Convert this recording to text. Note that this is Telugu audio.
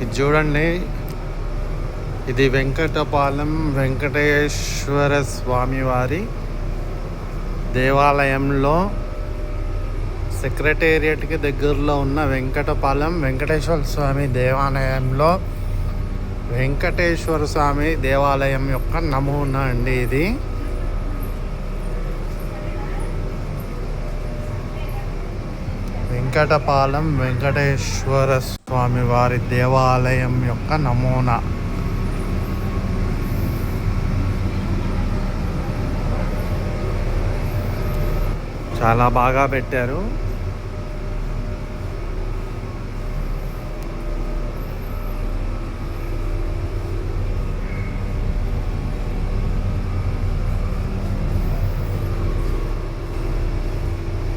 ఇది చూడండి, ఇది వెంకటపాలెం వెంకటేశ్వర స్వామి వారి దేవాలయంలో సెక్రటేరియట్కి దగ్గరలో ఉన్న వెంకటపాలెం వెంకటేశ్వర స్వామి దేవాలయంలో వెంకటేశ్వర స్వామి దేవాలయం యొక్క నమూనా అండి ఇది. వెంకటపాలెం వెంకటేశ్వర స్వామి వారి దేవాలయం యొక్క నమూనా. చాలా బాగా పెట్టారు.